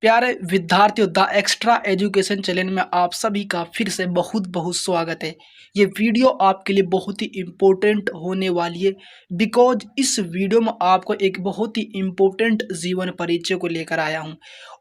प्यारे विद्यार्थियों, the extra education channel में आप सभी का फिर से बहुत बहुत स्वागत है। ये वीडियो आपके लिए बहुत ही इम्पोर्टेंट होने वाली है बिकॉज इस वीडियो में आपको एक बहुत ही इम्पोर्टेंट जीवन परिचय को लेकर आया हूँ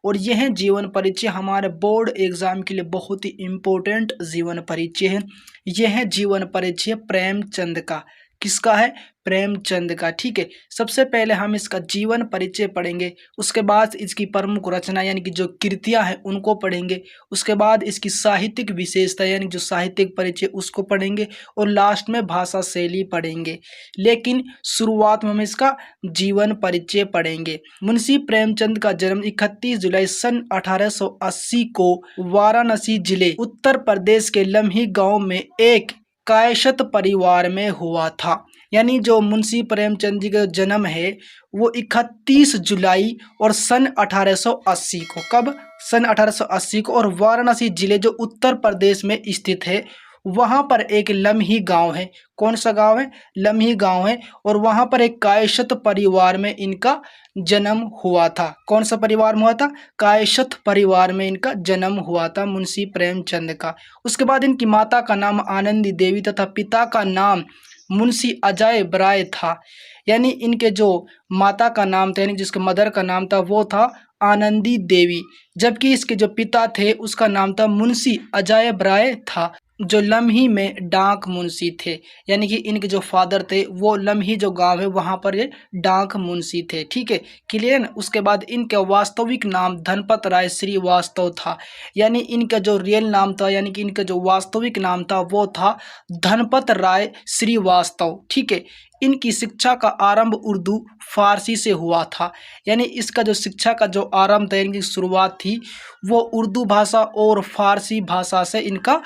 और यह जीवन परिचय हमारे बोर्ड एग्जाम के लिए बहुत ही इम्पोर्टेंट जीवन परिचय है। यह जीवन परिचय प्रेमचंद का, किसका है? प्रेमचंद का। ठीक है, सबसे पहले हम इसका जीवन परिचय पढ़ेंगे, उसके बाद इसकी प्रमुख रचना यानी कि जो कृतियां हैं उनको पढ़ेंगे, उसके बाद इसकी साहित्यिक विशेषता यानी जो साहित्यिक परिचय उसको पढ़ेंगे और लास्ट में भाषा शैली पढ़ेंगे। लेकिन शुरुआत में हम इसका जीवन परिचय पढ़ेंगे। मुंशी प्रेमचंद का जन्म 31 जुलाई सन 1880 को वाराणसी जिले उत्तर प्रदेश के लम्ही गांव में एक कायस्थ परिवार में हुआ था। यानी जो मुंशी प्रेमचंद जी का जन्म है वो 31 जुलाई और सन 1880 को, कब? सन 1880 को, और वाराणसी जिले जो उत्तर प्रदेश में स्थित है वहां पर एक लम्ही गांव है। कौन सा गांव है? लम्ही गांव है। और वहां पर एक कायस्थ परिवार में इनका जन्म हुआ था। कौन सा परिवार में हुआ था? कायस्थ परिवार में इनका जन्म हुआ था मुंशी प्रेमचंद का। उसके बाद इनकी माता का नाम आनंदी देवी तथा पिता का नाम मुंशी अजय राय था। यानी इनके जो माता का नाम था यानी जिसके मदर का नाम था वो था आनंदी देवी, जबकि इसके जो पिता थे उसका नाम था मुंशी अजय राय था, जो लम्ही में डाक मुंशी थे। यानी कि इनके जो फादर थे वो लम्ही जो गांव है वहां पर ये डाक मुंशी थे। ठीक है, क्लियर ना? उसके बाद इनका वास्तविक नाम धनपत राय श्रीवास्तव था। यानी इनका जो रियल नाम था यानी कि इनका जो वास्तविक नाम था वो था धनपत राय श्रीवास्तव। ठीक है, इनकी शिक्षा का आरंभ उर्दू फारसी से हुआ था। यानी इसका जो शिक्षा का जो आरंभ था यानी कि शुरुआत थी वो उर्दू भाषा और फारसी भाषा से इनका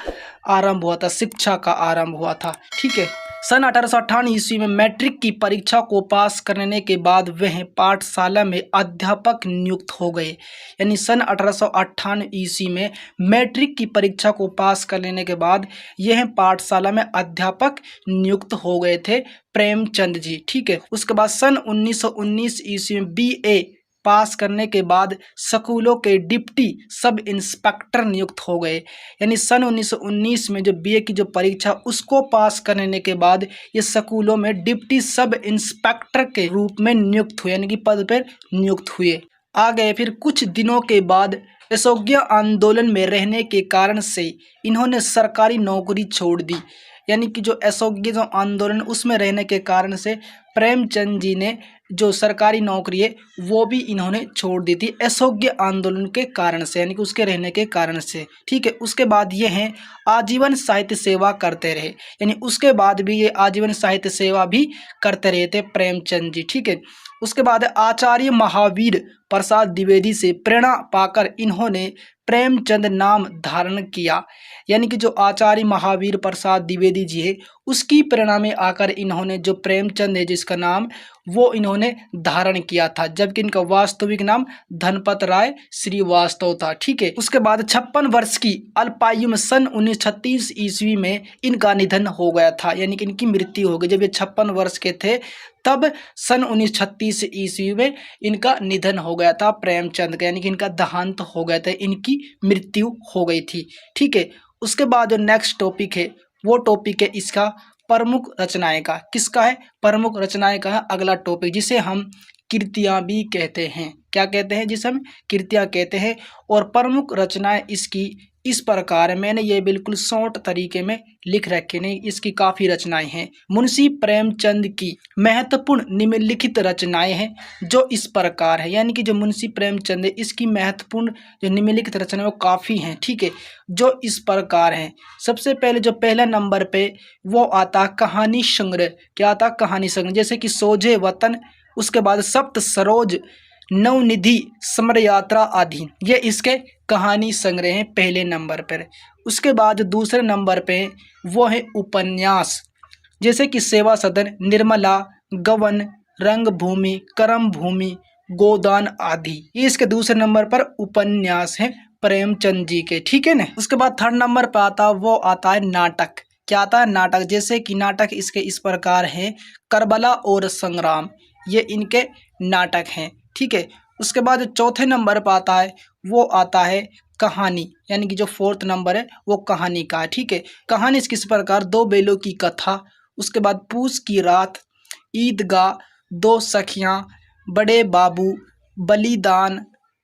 आरंभ हुआ था, शिक्षा का आरंभ हुआ था। ठीक है, सन 1858 ईस्वी में मैट्रिक की परीक्षा को पास करने के बाद वह पाठशाला में अध्यापक नियुक्त हो गए। यानी सन 1858 ईस्वी में मैट्रिक की परीक्षा को पास कर लेने के बाद यह पाठशाला में अध्यापक नियुक्त हो गए थे प्रेमचंद जी। ठीक है, उसके बाद सन 1919 ईस्वी में BA पास करने के बाद स्कूलों के डिप्टी सब इंस्पेक्टर नियुक्त हो गए। यानी सन 1919 में जो BA की जो परीक्षा उसको पास करने के बाद ये स्कूलों में डिप्टी सब इंस्पेक्टर के रूप में नियुक्त हुए, यानी कि पद पर नियुक्त हुए। आ गए फिर कुछ दिनों के बाद असहयोग आंदोलन में रहने के कारण से इन्होंने सरकारी नौकरी छोड़ दी। यानी कि जो असहयोग जो आंदोलन उसमें रहने के कारण से प्रेमचंद जी ने जो सरकारी नौकरी है वो भी इन्होंने छोड़ दी थी असहयोग आंदोलन के कारण से, यानी कि उसके रहने के कारण से। ठीक है, उसके बाद ये हैं आजीवन साहित्य सेवा करते रहे। यानी उसके बाद भी ये आजीवन साहित्य सेवा भी करते रहे थे प्रेमचंद जी। ठीक है, उसके बाद आचार्य महावीर प्रसाद द्विवेदी से प्रेरणा पाकर इन्होंने प्रेमचंद नाम धारण किया। यानी कि जो आचार्य महावीर प्रसाद द्विवेदी जी है उसकी प्रेरणा में आकर इन्होंने जो प्रेमचंद है जिसका नाम वो इन्होंने धारण किया था, जबकि इनका वास्तविक नाम धनपत राय श्रीवास्तव था। ठीक है, उसके बाद 56 वर्ष की अल्पायु में सन 1936 ईस्वी में इनका निधन हो गया था। यानी कि इनकी मृत्यु हो गई जब ये 56 वर्ष के थे, तब सन 1936 ईस्वी में इनका निधन हो गया था प्रेमचंद का, यानी कि इनका देहांत हो गया था, इनकी मृत्यु हो गई थी। ठीक है, उसके बाद जो नेक्स्ट टॉपिक है वो टॉपिक है इसका प्रमुख रचनाएं का। किसका है? प्रमुख रचनाएं का है अगला टॉपिक, जिसे हम कृतियां भी कहते हैं। क्या कहते हैं? जिसे हम कृतियां कहते हैं। और प्रमुख रचनाएं इसकी इस प्रकार है, मैंने ये बिल्कुल शॉर्ट तरीके में लिख रखे नहीं, इसकी काफ़ी रचनाएं हैं। मुंशी प्रेमचंद की महत्वपूर्ण निम्नलिखित रचनाएं हैं जो इस प्रकार है। यानी कि जो मुंशी प्रेमचंद है इसकी महत्वपूर्ण जो निम्नलिखित रचनाएं वो काफ़ी हैं। ठीक है, जो इस प्रकार हैं। सबसे पहले जो पहला नंबर पे वो आता कहानी संग्रह। क्या आता? कहानी संग्रह, जैसे कि सोझे वतन, उसके बाद सप्त सरोज, नवनिधि, समर यात्रा आदि, ये इसके कहानी संग्रह हैं पहले नंबर पर। उसके बाद दूसरे नंबर पे वो है उपन्यास, जैसे कि सेवा सदन, निर्मला, गवन, रंगभूमि, कर्म भूमि, गोदान आदि, ये इसके दूसरे नंबर पर उपन्यास हैं प्रेमचंद जी के। ठीक है ना? उसके बाद थर्ड नंबर पर आता वो आता है नाटक। क्या आता है? नाटक, जैसे कि नाटक इसके इस प्रकार हैं करबला और संग्राम, ये इनके नाटक हैं। ठीक है, उसके बाद चौथे नंबर पर आता है वो आता है कहानी, यानी कि जो 4th नंबर है वो कहानी का है। ठीक है, कहानी किस प्रकार, दो बैलों की कथा, उसके बाद पूस की रात, ईदगाह, दो सखियां, बड़े बाबू, बलिदान,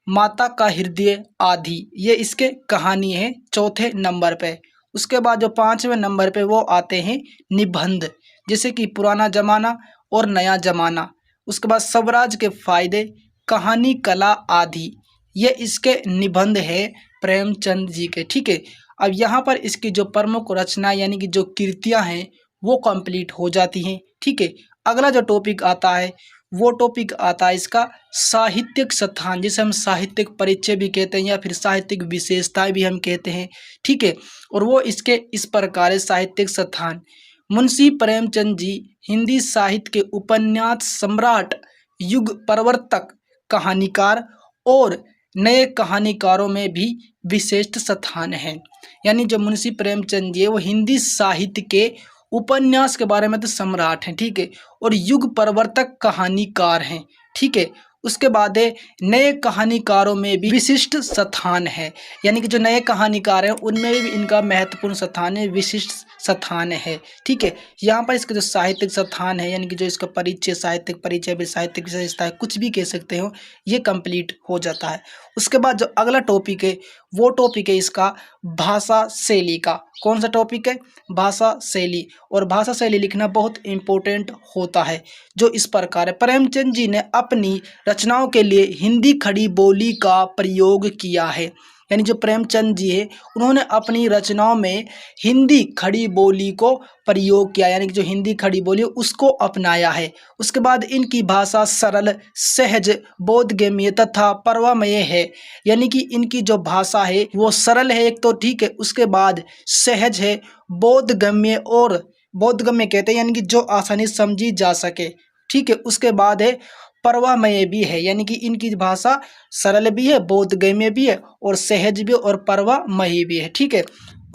माता का हृदय आदि, ये इसके कहानी है 4थे नंबर पे। उसके बाद जो 5वें नंबर पे वो आते हैं निबंध, जैसे कि पुराना जमाना और नया जमाना। उसके बाद स्वराज के फायदे, कहानी कला आदि, ये इसके निबंध है प्रेमचंद जी के। ठीक है, अब यहाँ पर इसकी जो प्रमुख रचना यानी कि जो कृतियाँ हैं वो कंप्लीट हो जाती हैं। ठीक है, अगला जो टॉपिक आता है वो टॉपिक आता है इसका साहित्यिक स्थान, जिसे हम साहित्यिक परिचय भी कहते हैं या फिर साहित्यिक विशेषताएं भी हम कहते हैं। ठीक है, और वो इसके इस प्रकार है साहित्यिक स्थान। मुंशी प्रेमचंद जी हिंदी साहित्य के उपन्यास सम्राट, युग प्रवर्तक, कहानीकार और नए कहानीकारों में भी विशिष्ट स्थान है। यानी जो मुंशी प्रेमचंद जी है वो हिंदी साहित्य के उपन्यास के बारे में तो सम्राट हैं। ठीक है, और युग प्रवर्तक कहानीकार हैं। ठीक है, उसके बाद है नए कहानीकारों में भी विशिष्ट स्थान है, यानी कि जो नए कहानीकार हैं उनमें भी इनका महत्वपूर्ण स्थान है, विशिष्ट स्थान है। ठीक है, यहाँ पर इसका जो साहित्यिक स्थान है यानी कि जो इसका परिचय, साहित्यिक परिचय भी, साहित्यिक विशेषता है, कुछ भी कह सकते हो, ये कंप्लीट हो जाता है। उसके बाद जो अगला टॉपिक है वो टॉपिक है इसका भाषा शैली का। कौन सा टॉपिक है? भाषा शैली। और भाषा शैली लिखना बहुत इम्पोर्टेंट होता है, जो इस प्रकार है। प्रेमचंद जी ने अपनी रचनाओं के लिए हिंदी खड़ी बोली का प्रयोग किया है, यानी जो प्रेमचंद जी है उन्होंने अपनी रचनाओं में हिंदी खड़ी बोली को प्रयोग किया, यानी कि जो हिंदी खड़ी बोली है उसको अपनाया है। उसके बाद इनकी भाषा सरल, सहज, बोधगम्य तथा परवामय है, यानी कि इनकी जो भाषा है वो सरल है एक तो, ठीक है, उसके बाद सहज है, बोधगम्य, और बोधगम्य कहते हैं यानी कि जो आसानी समझी जा सके। ठीक है, उसके बाद है परवामय भी है, यानी कि इनकी भाषा सरल भी है, बोधगम्य भी है और सहज भी और परवामयी भी है। ठीक है,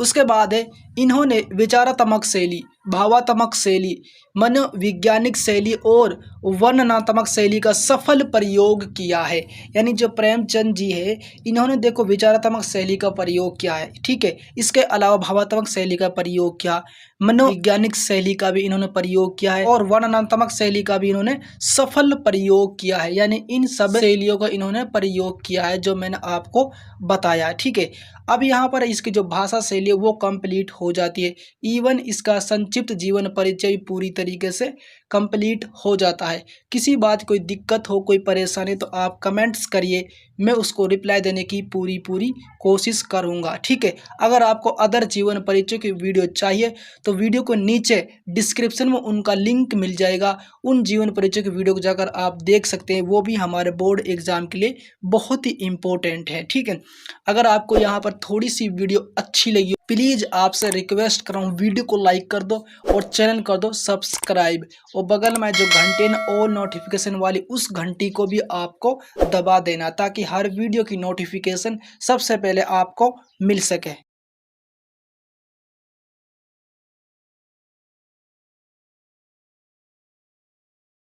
उसके बाद है इन्होंने विचारात्मक शैली, भावात्मक शैली, मनोवैज्ञानिक शैली और वर्णनात्मक शैली का सफल प्रयोग किया है। यानी जो प्रेमचंद जी है इन्होंने देखो विचारात्मक शैली का प्रयोग किया है। ठीक है, इसके अलावा भावात्मक शैली का प्रयोग किया, मनोवैज्ञानिक शैली का भी इन्होंने प्रयोग किया है और वर्णनात्मक शैली का भी इन्होंने सफल प्रयोग किया है। यानी इन सब शैलियों का इन्होंने प्रयोग किया है जो मैंने आपको बताया। ठीक है, अब यहाँ पर इसकी जो भाषा शैली है वो कंप्लीट हो जाती है। इवन इसका संक्षिप्त जीवन परिचय पूरी तरीके से कंप्लीट हो जाता है। किसी बात कोई दिक्कत हो, कोई परेशानी, तो आप कमेंट्स करिए, मैं उसको रिप्लाई देने की पूरी कोशिश करूँगा। ठीक है, अगर आपको अदर जीवन परिचय की वीडियो चाहिए तो वीडियो को नीचे डिस्क्रिप्शन में उनका लिंक मिल जाएगा, उन जीवन परिचय की वीडियो को जाकर आप देख सकते हैं, वो भी हमारे बोर्ड एग्जाम के लिए बहुत ही इम्पोर्टेंट है। ठीक है, अगर आपको यहाँ पर थोड़ी सी वीडियो अच्छी लगी प्लीज़ आपसे रिक्वेस्ट कर रहा हूँ वीडियो को लाइक कर दो और चैनल कर दो सब्सक्राइब, और बगल में जो घंटे न ऑल नोटिफिकेशन वाली उस घंटी को भी आपको दबा देना, ताकि हर वीडियो की नोटिफिकेशन सबसे पहले आपको मिल सके।